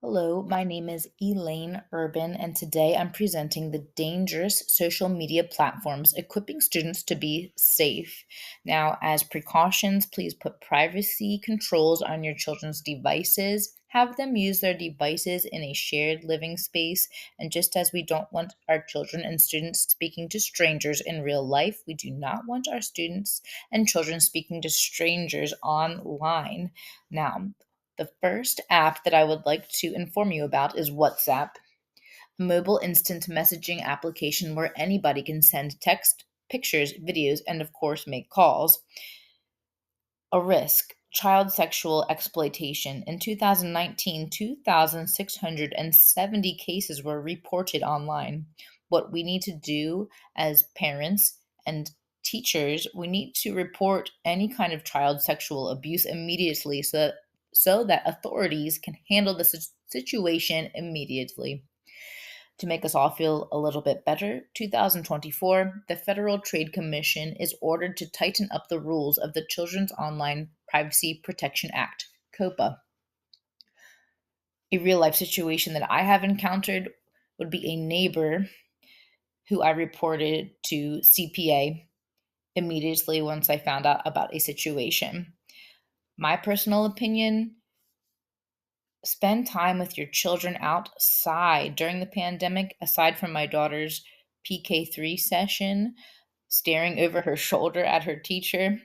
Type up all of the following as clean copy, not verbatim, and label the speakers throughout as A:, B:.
A: Hello, my name is Elaine Urban, and today I'm presenting the dangerous social media platforms equipping students to be safe. Now, as precautions, please put privacy controls on your children's devices. Have them use their devices in a shared living space. And just as we don't want our children and students speaking to strangers in real life, we do not want our students and children speaking to strangers online. Now, the first app that I would like to inform you about is WhatsApp, a mobile instant messaging application where anybody can send text, pictures, videos, and of course, make calls. A risk child sexual exploitation. In 2019, 2,670 cases were reported online. What we need to do as parents and teachers, we need to report any kind of child sexual abuse immediately so that authorities can handle the situation immediately. To make us all feel a little bit better, 2024, the Federal Trade Commission is ordered to tighten up the rules of the Children's Online Privacy Protection Act, COPA. A real life situation that I have encountered would be a neighbor who I reported to CPA immediately once I found out about a situation. My personal opinion: spend time with your children outside during the pandemic. Aside from my daughter's PK3 session, staring over her shoulder at her teacher,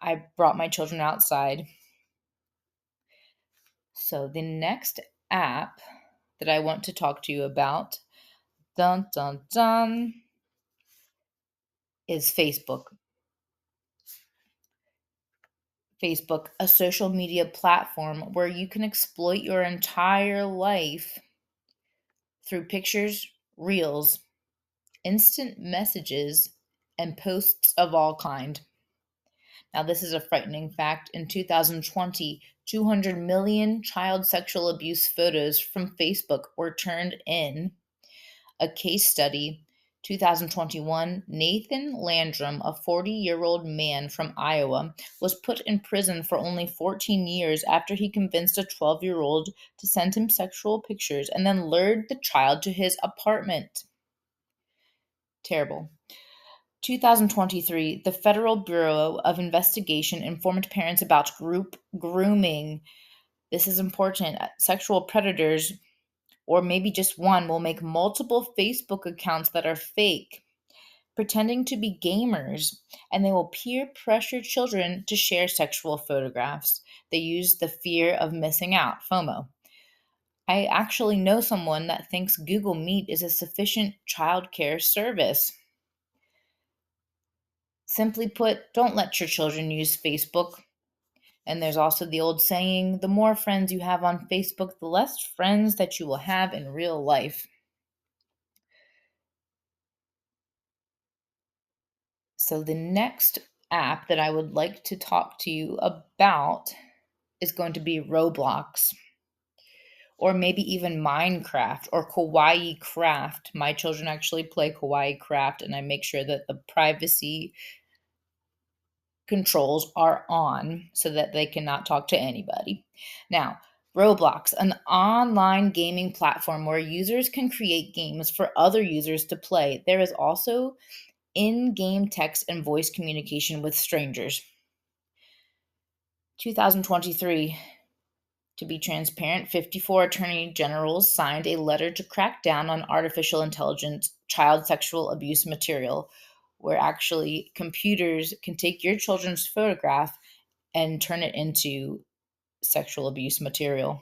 A: I brought my children outside. So the next app that I want to talk to you about, dun dun dun, is Facebook. Facebook, a social media platform where you can exploit your entire life through pictures, reels, instant messages, and posts of all kind. Now, this is a frightening fact. In 2020, 200 million child sexual abuse photos from Facebook were turned in. A case study, 2021, Nathan Landrum, a 40-year-old man from Iowa, was put in prison for only 14 years after he convinced a 12-year-old to send him sexual pictures and then lured the child to his apartment. Terrible. 2023, the Federal Bureau of Investigation informed parents about group grooming. This is important. Sexual predators, or maybe just one, will make multiple Facebook accounts that are fake, pretending to be gamers, and they will peer pressure children to share sexual photographs. They use the fear of missing out, FOMO. I actually know someone that thinks Google Meet is a sufficient childcare service. Simply put, don't let your children use Facebook. And there's also the old saying, the more friends you have on Facebook, the less friends that you will have in real life. So the next app that I would like to talk to you about is going to be Roblox, or maybe even Minecraft or Kawaii Craft. My children actually play Kawaii Craft, and I make sure that the privacy controls are on so that they cannot talk to anybody. Now, Roblox, an online gaming platform where users can create games for other users to play. There is also in-game text and voice communication with strangers. 2023, to be transparent, 54 attorney generals signed a letter to crack down on artificial intelligence child sexual abuse material, where actually computers can take your children's photograph and turn it into sexual abuse material.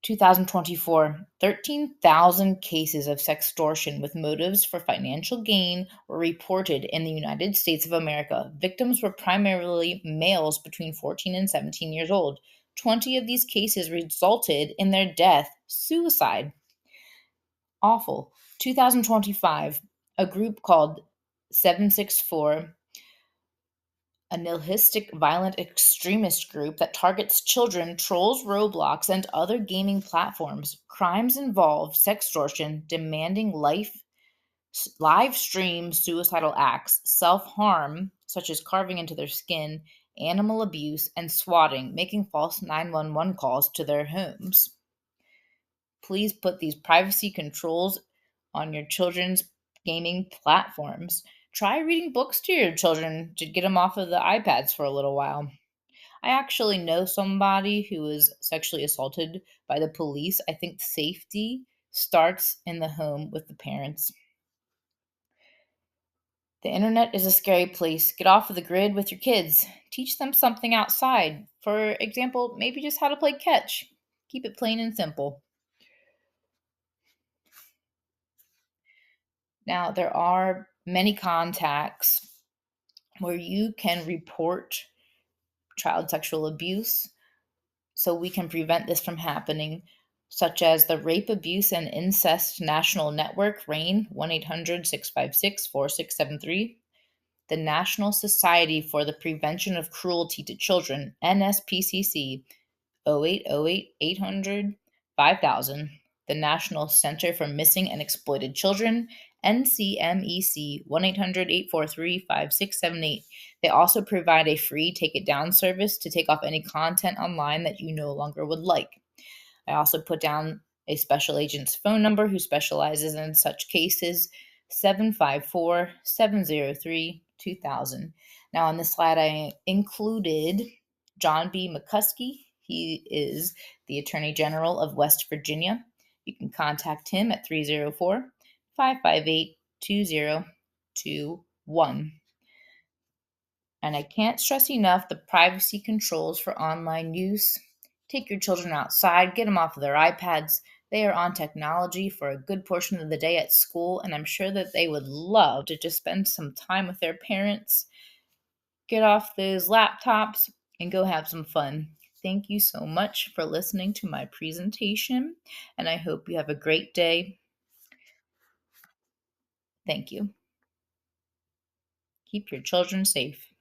A: 2024, 13,000 cases of sextortion with motives for financial gain were reported in the United States of America. Victims were primarily males between 14 and 17 years old. 20 of these cases resulted in their death, suicide. Awful. 2025, a group called 764, a nihilistic violent extremist group that targets children, trolls Roblox and other gaming platforms. Crimes involve sextortion, demanding live stream suicidal acts, self-harm, such as carving into their skin, animal abuse, and swatting, making false 911 calls to their homes. Please put these privacy controls on your children's gaming platforms. Try reading books to your children to get them off of the iPads for a little while. I actually know somebody who was sexually assaulted by the police. I think safety starts in the home with the parents. The internet is a scary place. Get off of the grid with your kids. Teach them something outside. For example, maybe just how to play catch. Keep it plain and simple. Now, there are many contacts where you can report child sexual abuse so we can prevent this from happening, such as the Rape, Abuse, and Incest National Network, RAIN, 1-800-656-4673, the National Society for the Prevention of Cruelty to Children, NSPCC, 0808-800-5000, the National Center for Missing and Exploited Children, NCMEC, 1-800-843-5678. They also provide a free take it down service to take off any content online that you no longer would like. I also put down a special agent's phone number who specializes in such cases, 754-703-2000. Now, on this slide, I included John B. McCuskey. He is the Attorney General of West Virginia. You can contact him at 304-558-2021. And I can't stress enough the privacy controls for online use. Take your children outside, get them off of their iPads. They are on technology for a good portion of the day at school, and I'm sure that they would love to just spend some time with their parents. Get off those laptops and go have some fun. Thank you so much for listening to my presentation, and I hope you have a great day. Thank you. Keep your children safe.